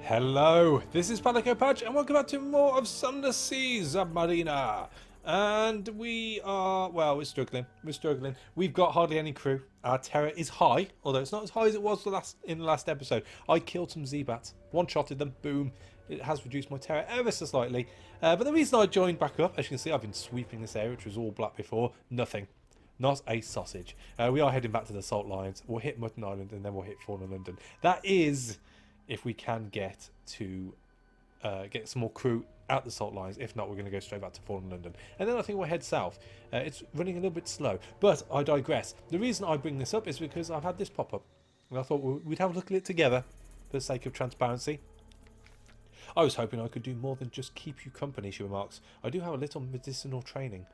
Hello, this is Palico Patch, and welcome back to more of Sunless Sea, Zubmariner. And we are, well, we're struggling. We've got hardly any crew. Our terror is high, although it's not as high as it was in the last episode. I killed some Z-Bats, one-shotted them, boom. It has reduced my terror ever so slightly. But the reason I joined back up, as you can see, I've been sweeping this area, which was all black before. Nothing. Not a sausage. We are heading back to the Salt Lions. We'll hit Mutton Island, and then we'll hit Fauna London. That is if we can get to get some more crew out the Salt Lines. If not, we're going to go straight back to Fallen London, and then I think we'll head south. It's running a little bit slow, but I digress. The reason I bring this up is because I've had this pop up, and I thought we'd have a look at it together for the sake of transparency. I was hoping I could do more than just keep you company, she remarks. I do have a little medicinal training.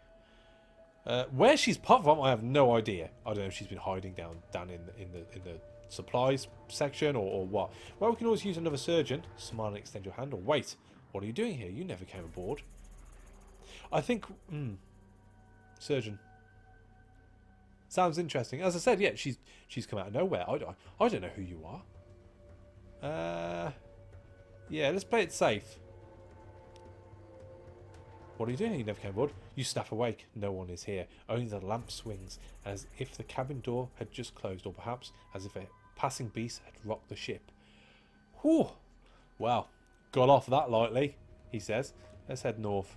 Where she's popped from, I have no idea. I don't know if she's been hiding down in the supplies section or what. Well, we can always use another surgeon. Smile and extend your hand. Or wait, what are you doing here? You never came aboard. I think surgeon sounds interesting. As I said, yeah, she's come out of nowhere. I don't know who you are. Yeah, let's play it safe. What are you doing? You never came aboard. You snap awake. No one is here. Only the lamp swings, as if the cabin door had just closed, or perhaps as if a passing beast had rocked the ship. Whew! Wow. Got off that lightly, he says. Let's head north.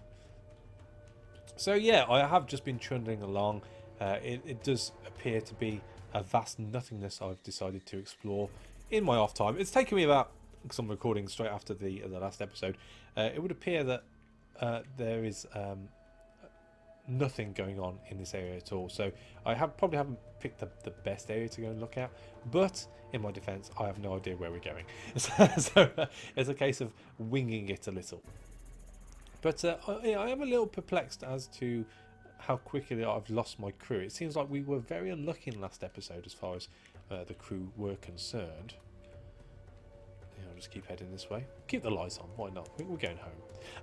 So yeah, I have just been trundling along. It does appear to be a vast nothingness I've decided to explore in my off time. It's taken me about, because I'm recording straight after the last episode, it would appear that there is nothing going on in this area at all, so I probably haven't picked the best area to go and look at, but in my defense I have no idea where we're going. So it's a case of winging it a little, but I am a little perplexed as to how quickly I've lost my crew. It seems like we were very unlucky in the last episode as far as the crew were concerned. I'll just keep heading this way. Keep the lights on, why not? We're going home.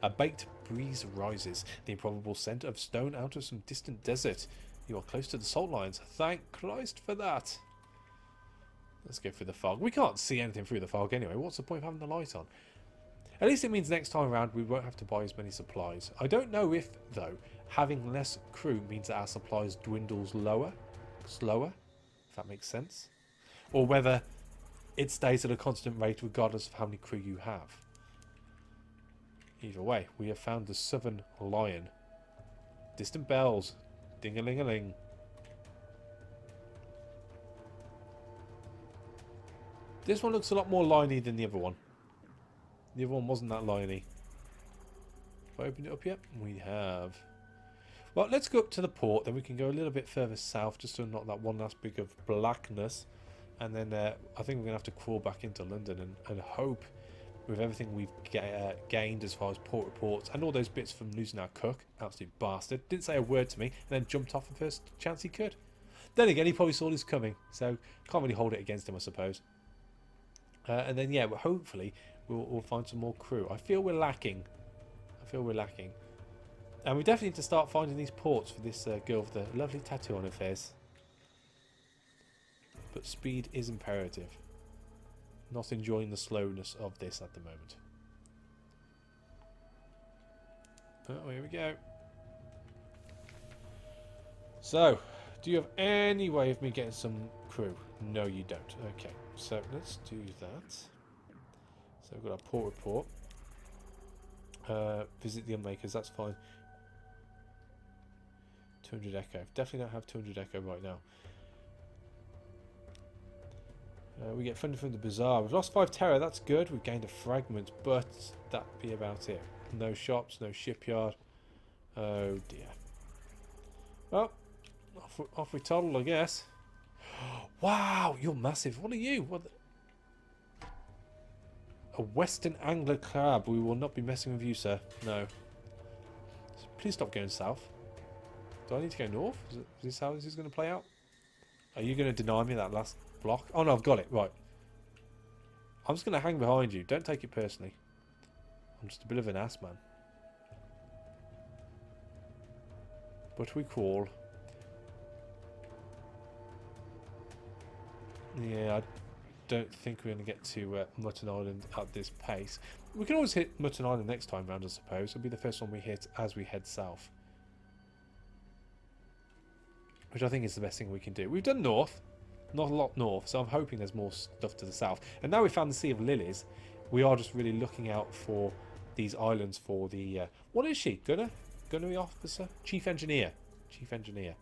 A baked breeze rises, the improbable scent of stone out of some distant desert. You are close to the salt lines. Thank Christ for that. Let's go through the fog. We can't see anything through the fog anyway. What's the point of having the light on? At least it means next time around we won't have to buy as many supplies. I don't know if, though, having less crew means that our supplies dwindles slower, if that makes sense. Or whether it stays at a constant rate regardless of how many crew you have. Either way, we have found the Southern Lion. Distant bells. Ding-a-ling-a-ling. This one looks a lot more liony than the other one. The other one wasn't that liony. Have I opened it up yet? We have. Well, let's go up to the port, then we can go a little bit further south just to unlock that one last bit of blackness. And then I think we're going to have to crawl back into London and hope with everything we've gained as far as port reports and all those bits from losing our cook, absolute bastard, didn't say a word to me and then jumped off the first chance he could. Then again, he probably saw this coming, so can't really hold it against him, I suppose. And then, yeah, well, hopefully we'll find some more crew. I feel we're lacking. And we definitely need to start finding these ports for this girl with the lovely tattoo on her face. But speed is imperative. Not enjoying the slowness of this at the moment. Oh, here we go. So, do you have any way of me getting some crew? No, you don't. Okay, so let's do that. So we've got our port report. Visit the unmakers, that's fine. 200 echo. Definitely don't have 200 echo right now. We get funding from the bazaar. We've lost 5 terror, that's good. We've gained a fragment, but that'd be about it. No shops, no shipyard. Oh dear. Well, off we toddle, I guess. Wow, you're massive. What are you? What? A Western Angler crab. We will not be messing with you, sir. No. Please stop going south. Do I need to go north? Is this how this is going to play out? Are you going to deny me that last block? Oh no, I've got it. Right. I'm just going to hang behind you. Don't take it personally. I'm just a bit of an ass man. But we crawl. Yeah, don't think we're going to get to Mutton Island at this pace. We can always hit Mutton Island next time round, I suppose. It'll be the first one we hit as we head south. Which I think is the best thing we can do. We've done north. Not a lot north, so I'm hoping there's more stuff to the south. And now we found the Sea of Lilies, we are just really looking out for these islands for the... what is she? Gunnery officer? Chief engineer. Chief engineer.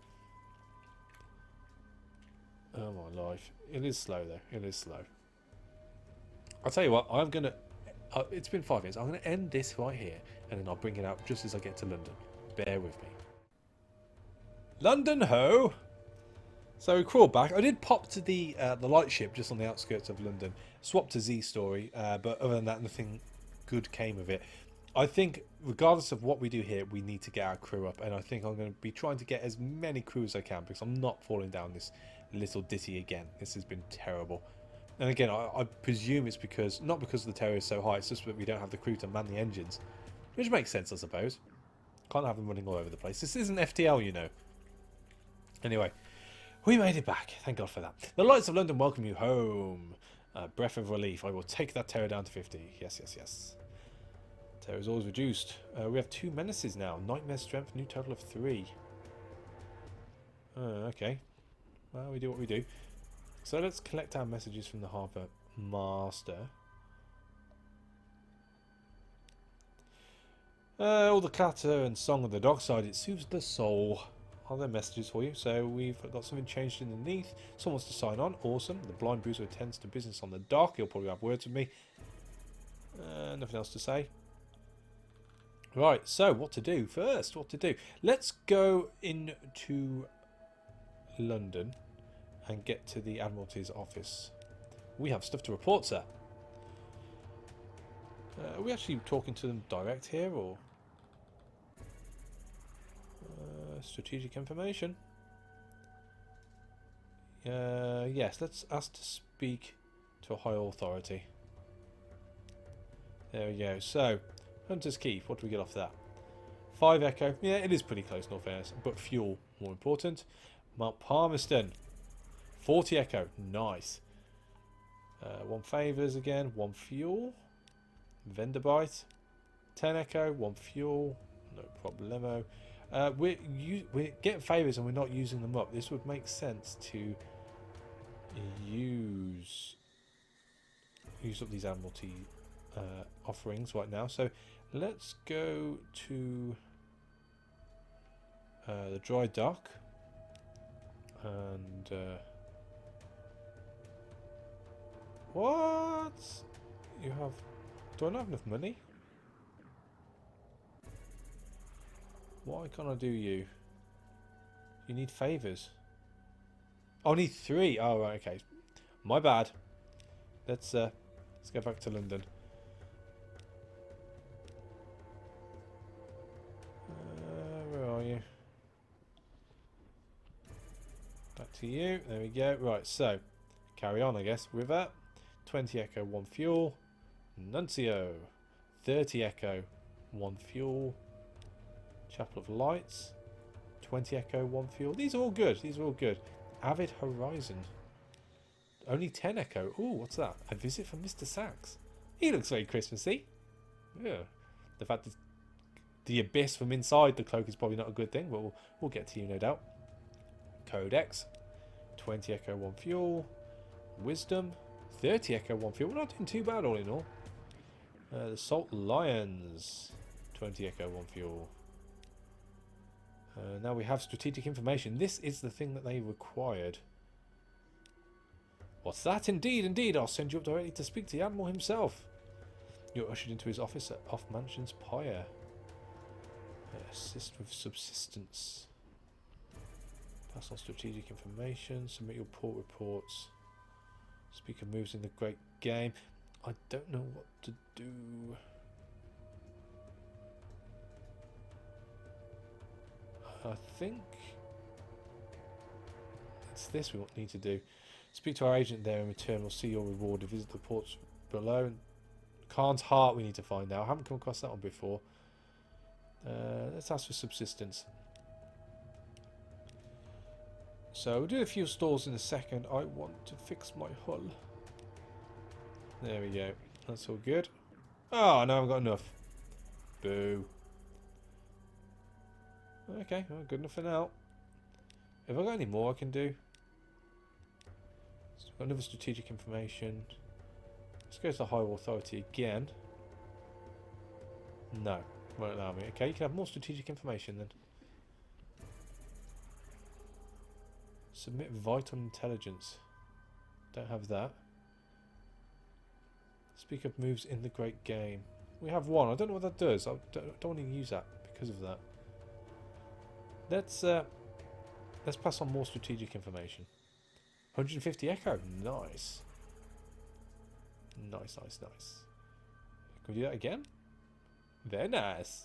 Oh my life. It is slow though. It is slow. I'll tell you what, I'm going to... it's been 5 minutes. I'm going to end this right here, and then I'll bring it out just as I get to London. Bear with me. London ho! So we crawled back. I did pop to the lightship just on the outskirts of London. Swapped to Z story, but other than that, nothing good came of it. I think, regardless of what we do here, we need to get our crew up, and I think I'm going to be trying to get as many crew as I can, because I'm not falling down this little ditty again. This has been terrible. And again, I presume it's because, not because the terror is so high, it's just that we don't have the crew to man the engines. Which makes sense, I suppose. Can't have them running all over the place. This isn't FTL, you know. Anyway, we made it back. Thank God for that. The lights of London welcome you home. Breath of relief. I will take that terror down to 50. Yes, yes, yes. Terror is always reduced. We have 2 menaces now. Nightmare strength, new total of 3. Okay. Well, we do what we do. So let's collect our messages from the harbour master. All the clatter and song of the dockside, it soothes the soul. Are there messages for you? So we've got something changed underneath. Someone wants to sign on. Awesome. The blind bruiser attends to business on the dock. He'll probably have words with me. Nothing else to say. Right, so what to do first? What to do? Let's go into London and get to the Admiralty's office. We have stuff to report, sir. Are we actually talking to them direct here, or strategic information? Yes, let's ask to speak to a high authority. There we go. So, Hunter's Keep, what do we get off that? 5 Echo. Yeah, it is pretty close, not fair, but fuel, more important. Mount Palmerston. 40 Echo. Nice. 1 favours again. 1 fuel. Vendor Bite. 10 Echo. 1 fuel. No problemo. We're getting favours and we're not using them up. This would make sense to use up these Admiralty offerings right now. So let's go to the dry dock and what? You have... Do I not have enough money? Why can't I do you? You need favours. Oh, I need 3. Oh, right, okay. My bad. Let's go back to London. Where are you? Back to you. There we go. Right, so carry on, I guess. River. 20 Echo, 1 fuel. Nuncio. 30 Echo, 1 fuel. Chapel of Lights. 20 Echo, 1 fuel. These are all good. These are all good. Avid Horizon. Only 10 Echo. Ooh, what's that? A visit from Mr. Sachs. He looks very Christmassy. Yeah. The fact that the abyss from inside the cloak is probably not a good thing, but we'll get to you, no doubt. Codex. 20 Echo, 1 fuel. Wisdom. 30 Echo, 1 fuel. We're not doing too bad all in all. The Salt Lions. 20 Echo, 1 fuel. Now we have strategic information. This is the thing that they required. What's that? Indeed, indeed. I'll send you up directly to speak to the Admiral himself. You're ushered into his office at Off Mansion's Pyre. Assist with subsistence. Pass on strategic information. Submit your port reports. Speaker moves in the great game. I don't know what to do. I think it's this we need to do. Speak to our agent there in return. We'll see your reward. Visit the ports below. Khan's Heart we need to find out. I haven't come across that one before. Let's ask for subsistence. So we'll do a few stores in a second. I want to fix my hull. There we go. That's all good. Oh, no, I've got enough. Boo. Okay, well, good enough for now. Have I got any more I can do? So I've got another strategic information. Let's go to the High Authority again. No, won't allow me. Okay, you can have more strategic information then. Submit vital intelligence. Don't have that. Speak of moves in the great game. We have one. I don't know what that does. I don't want to use that because of that. Let's pass on more strategic information. 150 echo. Nice. Nice, nice, nice. Can we do that again? Very nice.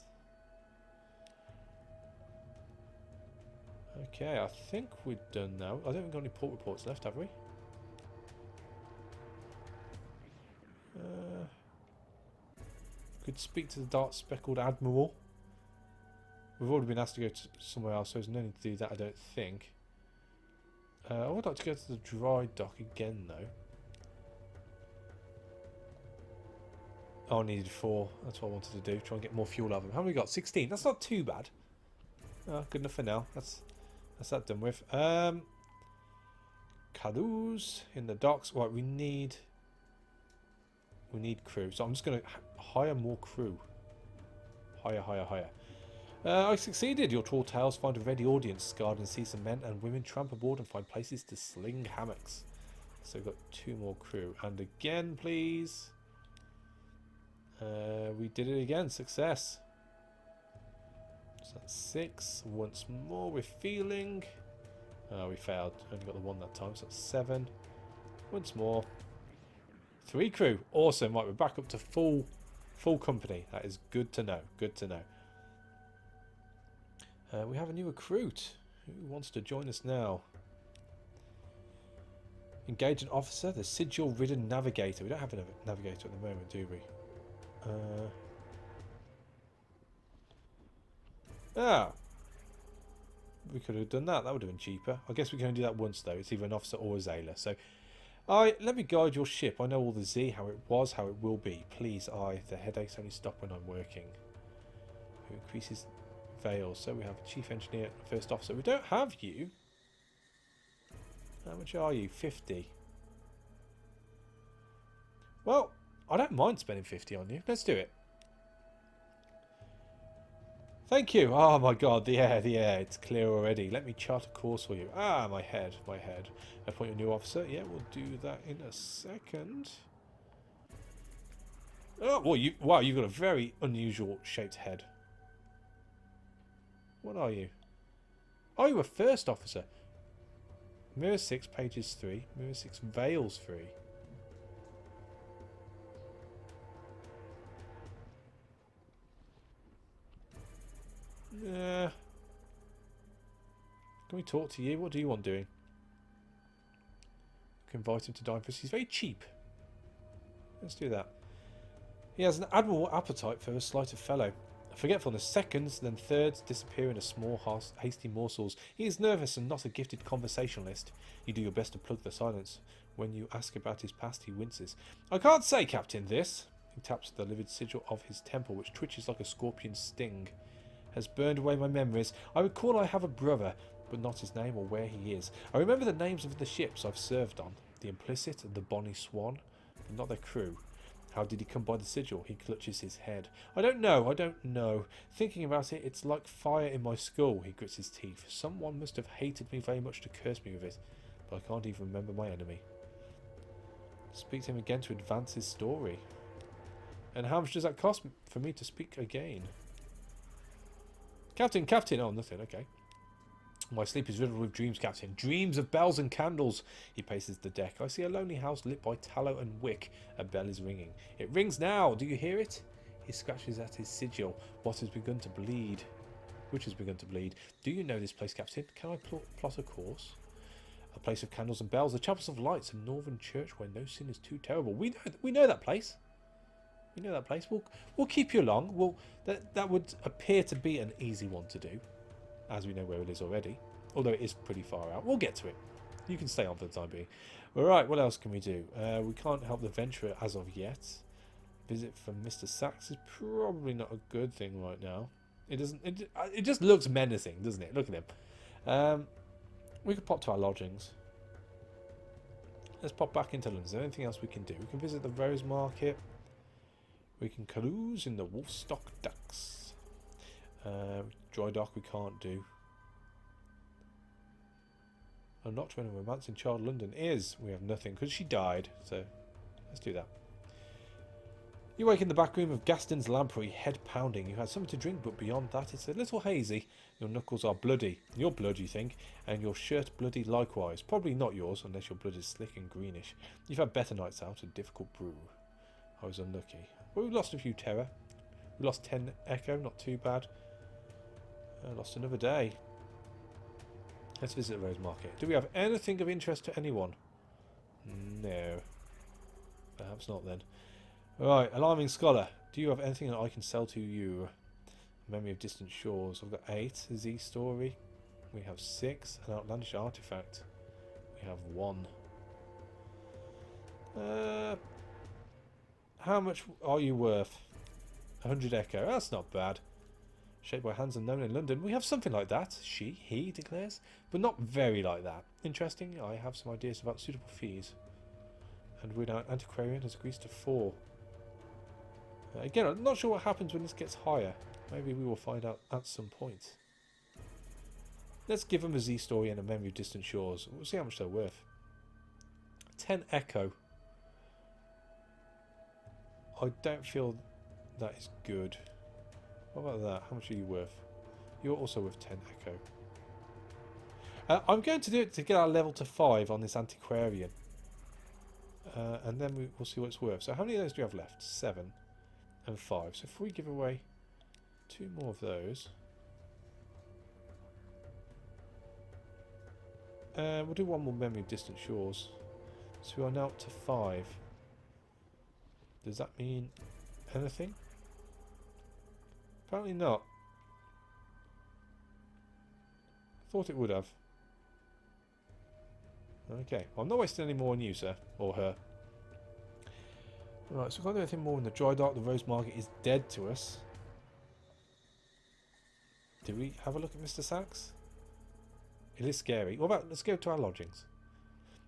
Okay, I think we're done now. I don't think we've got any port reports left, have we? Could speak to the dark speckled admiral. We've already been asked to go to somewhere else, so there's no need to do that, I don't think. I would like to go to the dry dock again, though. Oh, I needed 4. That's what I wanted to do. Try and get more fuel out of them. How many we got? 16. That's not too bad. Oh, good enough for now. That's that done with. Canoes in the docks. Right, we need crew. So I'm just going to hire more crew. Hire. I succeeded. Your tall tales find a ready audience. Guard and see some men and women tramp aboard and find places to sling hammocks. So we've got 2 more crew. And again, please. We did it again. Success. So that's 6. Once more, we're feeling. We failed. Only got the 1 that time. So that's 7. Once more. 3 crew. Awesome. Right, we're back up to full company. That is good to know. Good to know. We have a new recruit. Who wants to join us now? Engage an officer. The sigil-ridden navigator. We don't have a navigator at the moment, do we? We could have done that. That would have been cheaper. I guess we can only do that once, though. It's either an officer or a zailor. So, let me guide your ship. I know all the Z, how it was, how it will be. Please, the headaches only stop when I'm working. Who increases veils. So we have chief engineer, first officer. We don't have you. How much are you? 50. Well, I don't mind spending 50 on you. Let's do it. Thank you. Oh my god, the air. It's clear already. Let me chart a course for you. My head. Appoint a new officer. Yeah, we'll do that in a second. Oh, well, you've got a very unusual shaped head. What are you? Oh, you're a first officer. Mirror 6, pages 3. Mirror 6, veils 3. Can we talk to you? What do you want doing? We can invite him to dine for us. He's very cheap. Let's do that. He has an admirable appetite for a slighter fellow. Forgetfulness seconds, then thirds disappear into small, hasty morsels. He is nervous and not a gifted conversationalist. You do your best to plug the silence. When you ask about his past, he winces. I can't say, Captain, this. He taps the livid sigil of his temple, which twitches like a scorpion's sting. Has burned away my memories. I recall I have a brother, but not his name or where he is. I remember the names of the ships I've served on. The Implicit and the Bonnie Swan, but not their crew. How did he come by the sigil? He clutches his head. I don't know. Thinking about it, it's like fire in my skull. He grits his teeth. Someone must have hated me very much to curse me with it, but I can't even remember my enemy. Speak to him again to advance his story. And how much does that cost for me to speak again? Captain! Oh, nothing, okay. My sleep is riddled with dreams, Captain. Dreams of bells and candles. He paces the deck. I see a lonely house lit by tallow and wick. A bell is ringing. It rings now. Do you hear it? He scratches at his sigil. What has begun to bleed? Which has begun to bleed? Do you know this place, Captain? Can I plot a course? A place of candles and bells. The chapels of lights. A northern church where no sin is too terrible. We know that place. We know that place. We'll keep you along. That would appear to be an easy one to do, as we know where it is already. Although it is pretty far out. We'll get to it. You can stay on for the time being. Alright, what else can we do? We can't help the venturer as of yet. Visit from Mr. Sachs is probably not a good thing right now. It doesn't. It just looks menacing, doesn't it? Look at him. We could pop to our lodgings. Let's pop back into London. Is there anything else we can do? We can visit the Rose Market. We can cruise in the Wolfstock Ducks. Dry dock we can't do. I'm not trying to romance in Child London is. We have nothing because she died. So let's do that. You wake in the back room of Gaston's lamprey, head pounding. You had something to drink, but beyond that, it's a little hazy. Your knuckles are bloody. Your blood, you think, and your shirt bloody likewise. Probably not yours, unless your blood is slick and greenish. You've had better nights out, a difficult brew. I was unlucky. Well, we lost a few terror. We lost 10 echo, not too bad. Lost another day. Let's visit the Rose Market. Do we have anything of interest to anyone? No. Perhaps not then. Right, Alarming Scholar. Do you have anything that I can sell to you? Memory of Distant Shores. I've got 8. Z Story. We have 6. An Outlandish Artifact. We have 1. How much are you worth? 100 echo. That's not bad. Shaped by hands unknown in London. We have something like that. He declares. But not very like that. Interesting. I have some ideas about suitable fees. And we're now Antiquarian has agreed to 4. Again, I'm not sure what happens when this gets higher. Maybe we will find out at some point. Let's give them a Z Story and a Memory of Distant Shores. We'll see how much they're worth. 10 echo. I don't feel that is good. What about that? How much are you worth? You're also worth 10 echo. I'm going to do it to get our level to 5 on this Antiquarian. And then we'll see what it's worth. So how many of those do we have left? 7 and 5. So if we give away 2 more of those. We'll do 1 more Memory of Distant Shores. So we are now up to 5. Does that mean anything? Apparently not. Thought it would have. Okay, well, I'm not wasting any more on you, sir. Or her. Right, so I can't do anything more in the dry dock. The Rose Market is dead to us. Did we have a look at Mr. Sachs? It is scary. What about, let's go to our lodgings.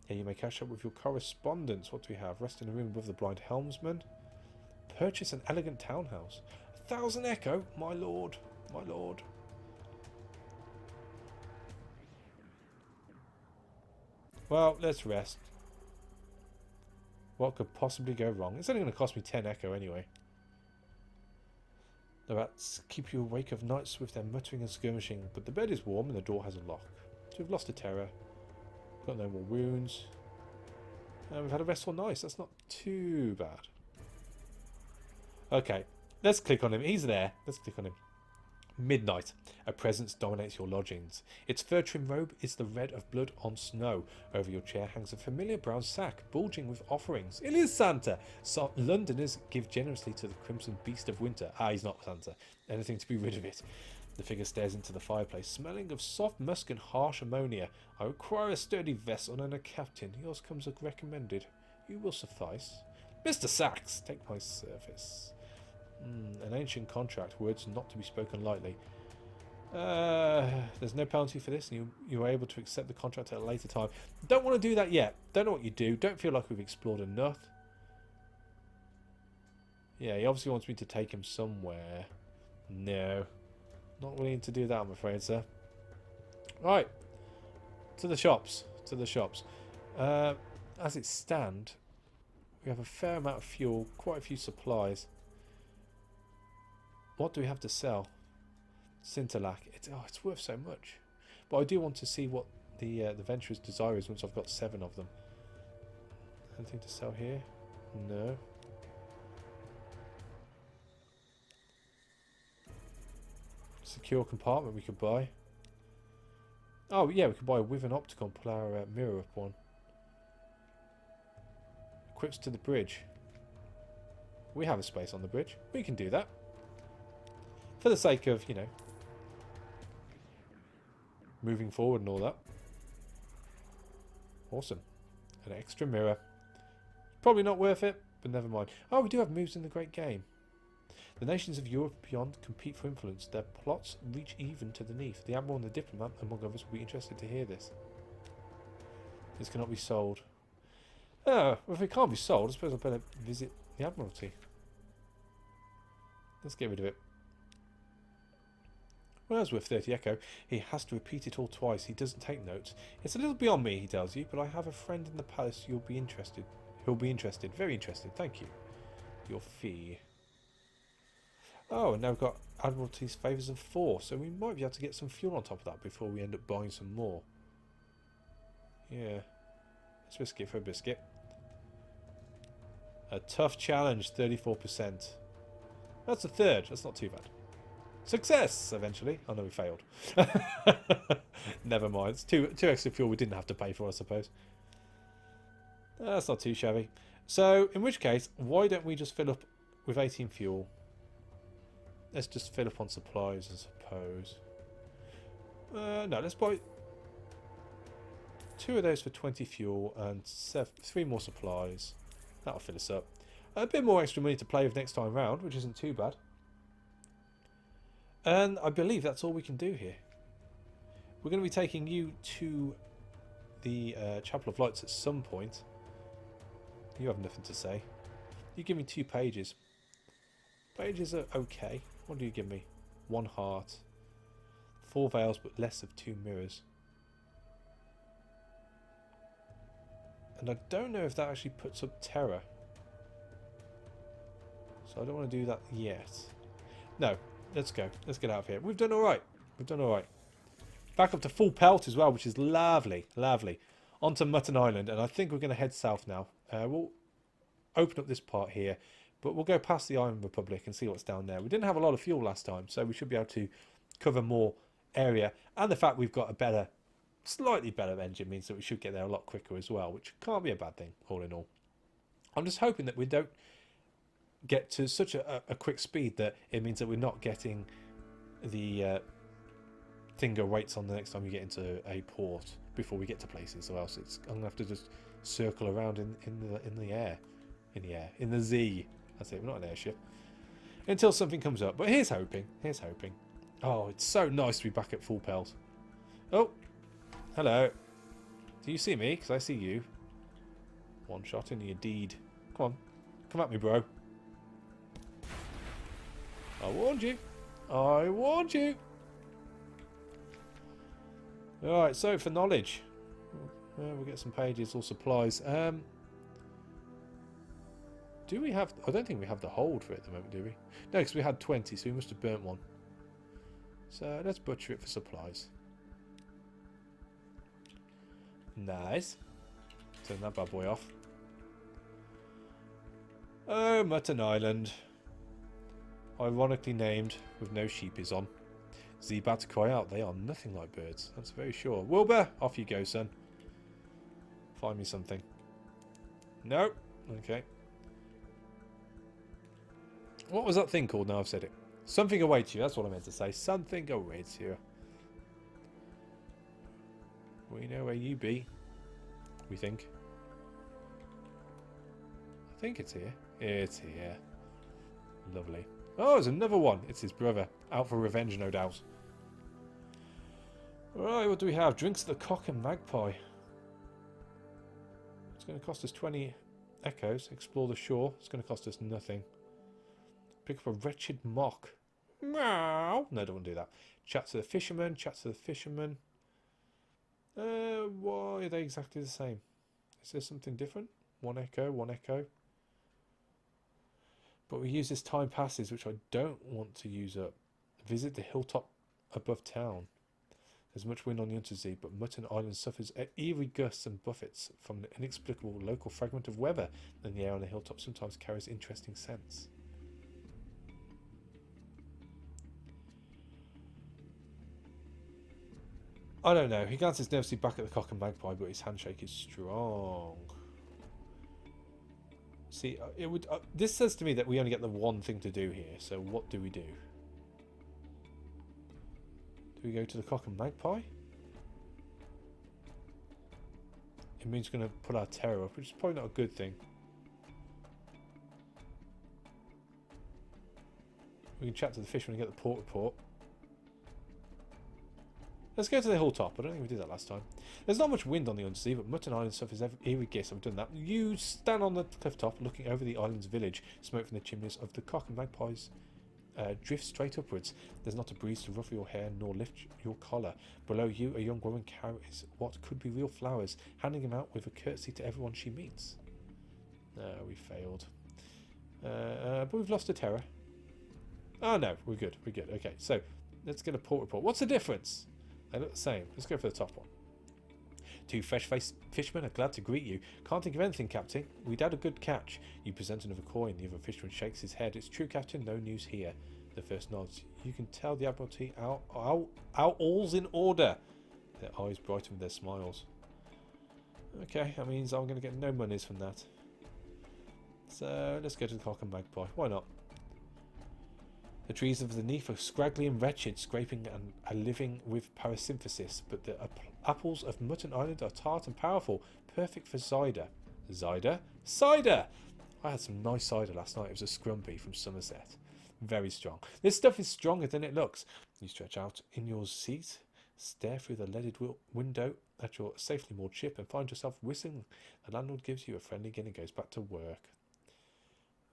Here you may catch up with your correspondence. What do we have? Rest in a room above the blind helmsman. Purchase an elegant townhouse. 1,000 echo, my lord, my lord. Well, let's rest. What could possibly go wrong? It's only going to cost me 10 echo anyway. The rats keep you awake of nights with their muttering and skirmishing, but the bed is warm and the door has a lock. So we've lost a terror. Got no more wounds. And we've had a restful night. That's not too bad. Okay, let's click on him. He's there. Let's click on him. Midnight. A presence dominates your lodgings. Its fur-trimmed robe is the red of blood on snow. Over your chair hangs a familiar brown sack, bulging with offerings. It is Santa! So Londoners give generously to the crimson beast of winter. Ah, he's not Santa. Anything to be rid of it. The figure stares into the fireplace, smelling of soft musk and harsh ammonia. I require a sturdy vessel and a captain. Yours comes as recommended. You will suffice. Mr. Sachs, take my service. An ancient contract, words not to be spoken lightly. There's no penalty for this, and you are able to accept the contract at a later time. Don't want to do that yet. Don't know what you do. Don't feel like we've explored enough. Yeah, he obviously wants me to take him somewhere. No. Not willing to do that, I'm afraid, sir. Right. To the shops. To the shops. As it stands, we have a fair amount of fuel, quite a few supplies. What do we have to sell? Sinterlac. It's worth so much. But I do want to see what the venturer's desire is once I've got 7 of them. Anything to sell here? No. Secure compartment we could buy. Oh yeah, we could buy with an optical and pull our mirror up one. Equips to the bridge. We have a space on the bridge. We can do that. For the sake of, you know, moving forward and all that. Awesome. An extra mirror. Probably not worth it, but never mind. Oh, we do have moves in the Great Game. The nations of Europe and beyond compete for influence. Their plots reach even to the Neath. The Admiral and the Diplomat, among others, will be interested to hear this. This cannot be sold. Oh, well, if it can't be sold, I suppose I better visit the Admiralty. Let's get rid of it. Well, that's worth 30 echo. He has to repeat it all twice. He doesn't take notes. It's a little beyond me, he tells you, but I have a friend in the palace. You'll be interested. He'll be interested. Very interested. Thank you. Your fee. Oh, and now we've got Admiralty's favours of 4, so we might be able to get some fuel on top of that before we end up buying some more. Yeah. Let's risk it for a biscuit. A tough challenge, 34%. That's a third. That's not too bad. Success, eventually. Oh no, we failed. Never mind. It's two extra fuel we didn't have to pay for, I suppose. That's not too shabby. So, in which case, why don't we just fill up with 18 fuel? Let's just fill up on supplies, I suppose. No, let's buy 2 of those for 20 fuel and 3 more supplies. That'll fill us up. A bit more extra money to play with next time round, which isn't too bad. And I believe that's all we can do here. We're going to be taking you to the Chapel of Lights at some point. You have nothing to say. You give me 2 pages. Pages are okay. What do you give me? 1 heart. 4 veils, but less of 2 mirrors. And I don't know if that actually puts up terror. So I don't want to do that yet. No, let's go. Let's get out of here. We've done alright. We've done alright. Back up to full pelt as well, which is lovely. Lovely. Onto Mutton Island, and I think we're going to head south now. We'll open up this part here, but we'll go past the Iron Republic and see what's down there. We didn't have a lot of fuel last time, so we should be able to cover more area. And the fact we've got a better, slightly better engine means that we should get there a lot quicker as well, which can't be a bad thing, all in all. I'm just hoping that we don't get to such a quick speed that it means that we're not getting the Thinger weights on the next time we get into a port before we get to places, or else I'm gonna have to just circle around in the air, in the Z. That's it. We're not an airship until something comes up. But here's hoping. Here's hoping. Oh, it's so nice to be back at full pelt. Oh, hello. Do you see me? Because I see you. One shot into your deed. Come on, come at me, bro. I warned you. I warned you. Alright, so for knowledge. We'll get some pages or supplies. Do we have... I don't think we have the hold for it at the moment, do we? No, because we had 20, so we must have burnt one. So let's butcher it for supplies. Nice. Turn that bad boy off. Oh, Mutton Island. Ironically named, with no sheepies on. Z-bats cry out, they are nothing like birds. That's very sure. Wilbur, off you go, son. Find me something. No. Okay. What was that thing called? Now I've said it. Something awaits you. That's what I meant to say. Something awaits you. We know where you be. We think. I think it's here. It's here. Lovely. Oh, there's another one. It's his brother. Out for revenge, no doubt. Right, what do we have? Drinks at the Cock and Magpie. It's going to cost us 20 echoes. Explore the shore. It's going to cost us nothing. Pick up a wretched mock. Meow. No, don't want to do that. Chat to the fisherman. Chat to the fisherman. Why are they exactly the same? Is there something different? 1 echo, 1 echo. But we use this time passes, which I don't want to use up. Visit the hilltop above town. There's much wind on the Underzee, but Mutton Island suffers eerie gusts and buffets from an inexplicable local fragment of weather, and the air on the hilltop sometimes carries interesting scents. I don't know. He glances nervously back at the Cock and Magpie, but his handshake is strong. See, it would. This says to me that we only get the one thing to do here. So what do we do? Do we go to the Cock and Magpie? it means we're going to put our terror up, which is probably not a good thing. We can chat to the fisherman and get the port report. Let's go to the hilltop. I don't think we did that last time. There's not much wind on the Underzee, but Mutton Island suffers every guess. I've done that. You stand on the cliff top, looking over the island's village. Smoke from the chimneys of the cock and magpies drifts straight upwards. There's not a breeze to ruffle your hair nor lift your collar. Below you, a young woman carries what could be real flowers, handing them out with a curtsy to everyone she meets. We failed. But we've lost a terror. Oh no, we're good. We're good. Okay, so let's get a port report. What's the difference? They look the same. Let's go for the top one. Two fresh-faced fishermen are glad to greet you. Can't think of anything, Captain. We'd had a good catch. You present another coin. The other fisherman shakes his head. It's true, Captain. No news here. The first nods. You can tell the Admiralty our all's in order. Their eyes brighten with their smiles. Okay, that means I'm going to get no monies from that. So let's go to the cock and magpie. Why not? The trees of the Neath are scraggly and wretched, scraping and are living with parasymphysis, but the apples of Mutton Island are tart and powerful, perfect for cider. Cider? Cider! I had some nice cider last night. It was a scrumpy from Somerset. Very strong. This stuff is stronger than it looks. You stretch out in your seat, stare through the leaded window at your safely moored ship, and find yourself whistling. The landlord gives you a friendly guinea and goes back to work.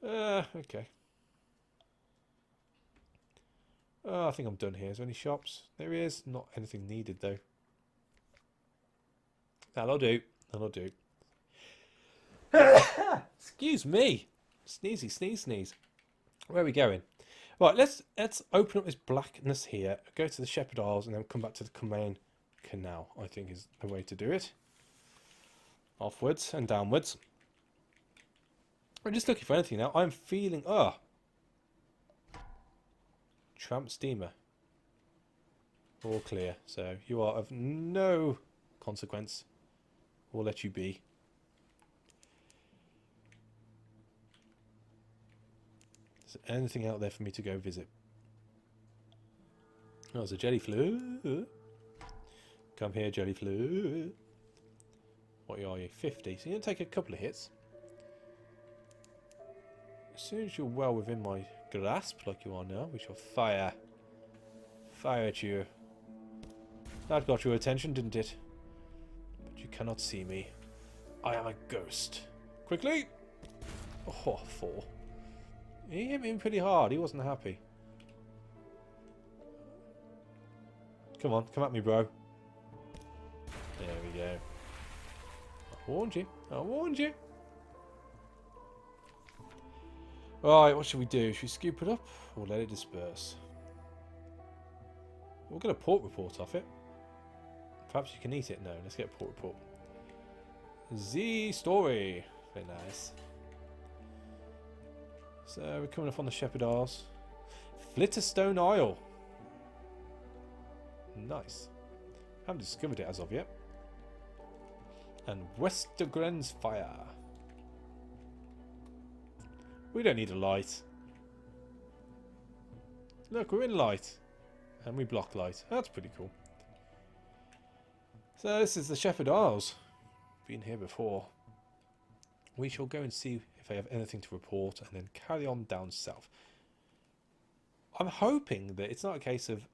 Okay. I think I'm done here. Is there any shops? There is. Not anything needed, though. That'll do. That'll do. Excuse me. Sneezy, sneeze, sneeze. Where are we going? Right, let's open up this blackness here, go to the Shepherd Isles, and then come back to the Cumain Canal, I think is the way to do it. Offwards and downwards. I'm just looking for anything now. I'm feeling... Tramp steamer. All clear. So you are of no consequence. We'll let you be. Is there anything out there for me to go visit? Oh, there's a jellyflu. Come here, jellyflu. What are you? 50. So you're going to take a couple of hits. As soon as you're well within my grasp, like you are now, we shall fire. Fire at you. That got your attention, didn't it? But you cannot see me. I am a ghost. Quickly! Oh, 4. He hit me pretty hard. He wasn't happy. Come on, come at me, bro. There we go. I warned you. I warned you. Right, what should we do? Should we scoop it up or let it disperse? We'll get a port report off it. Perhaps you can eat it. No, let's get a port report. Z story. Very nice. So we're coming up on the Shepherd Isles. Flitterstone Isle. Nice. Haven't discovered it as of yet. And Westergren's Fire. We don't need a light. Look, we're in light. And we block light. That's pretty cool. So this is the Shepherd Isles. Been here before. We shall go and see if they have anything to report and then carry on down south. I'm hoping that it's not a case of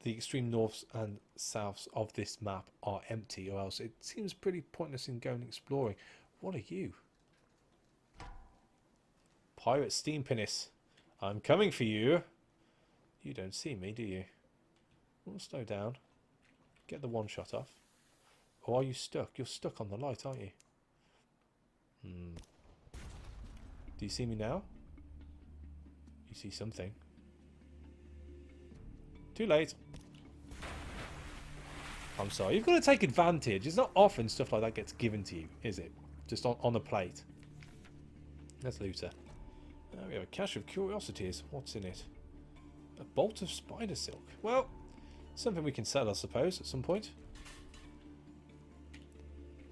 the extreme norths and souths of this map are empty, or else it seems pretty pointless in going exploring. What are you? Pirate steam pinnace. I'm coming for you. You don't see me, do you? We'll slow down. Get the one shot off. Or are you stuck? You're stuck on the light, aren't you? Do you see me now? You see something. Too late. I'm sorry. You've got to take advantage. It's not often stuff like that gets given to you, is it? Just on a plate. Let's loot her. We have a cache of curiosities. What's in it? A bolt of spider silk. Well, something we can sell, I suppose, at some point.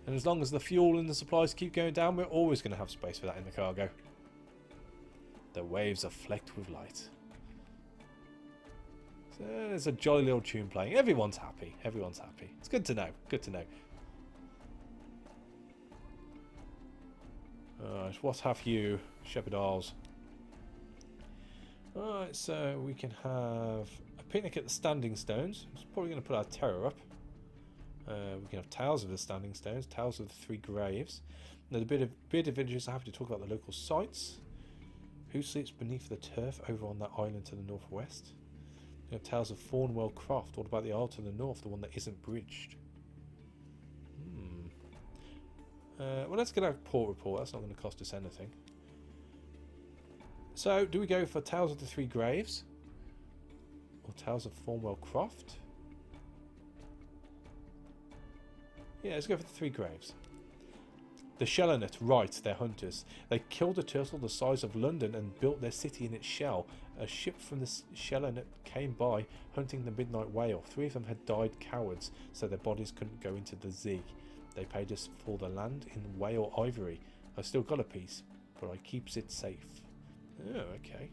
And as long as the fuel and the supplies keep going down, we're always going to have space for that in the cargo. The waves are flecked with light. So there's a jolly little tune playing. Everyone's happy. Everyone's happy. It's good to know. Good to know. Alright, what have you, Shepherd Isles? Alright, so we can have a picnic at the Standing Stones. It's probably going to put our terror up. We can have Tales of the Standing Stones, Tales of the Three Graves. There's a bit of interest. I have to talk about the local sites. Who sleeps beneath the turf over on that island to the northwest? We have Tales of Thornwell Croft. What about the isle to the north, the one that isn't bridged? Well, let's get our port report. That's not going to cost us anything. So, do we go for Tales of the Three Graves? Or Tales of Thornwell Croft? Yeah, let's go for the Three Graves. The Shellnet, right, they're hunters. They killed a turtle the size of London and built their city in its shell. A ship from the Shellnet came by, hunting the midnight whale. 3 of them had died cowards, so their bodies couldn't go into the Zee. They paid us for the land in whale ivory. I still got a piece, but I keeps it safe. Oh, okay.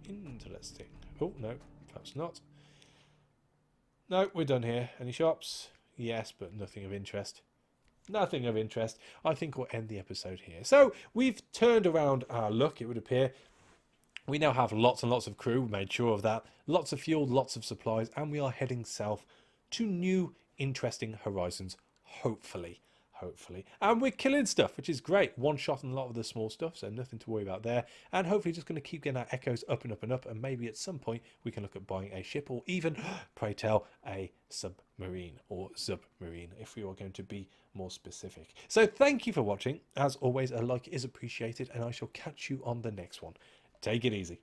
Interesting. Oh, no, perhaps not. No, we're done here. Any shops? Yes, but nothing of interest. Nothing of interest. I think we'll end the episode here. So, we've turned around our luck, it would appear. We now have lots and lots of crew. We made sure of that. Lots of fuel, lots of supplies. And we are heading south to new, interesting horizons. Hopefully. And we're killing stuff, which is great. One shot on a lot of the small stuff, so nothing to worry about there. And hopefully just going to keep getting our echoes up and up and up. And maybe at some point we can look at buying a ship or even, pray tell, a submarine or Zubmarine if we are going to be more specific. So thank you for watching. As always, a like is appreciated and I shall catch you on the next one. Take it easy.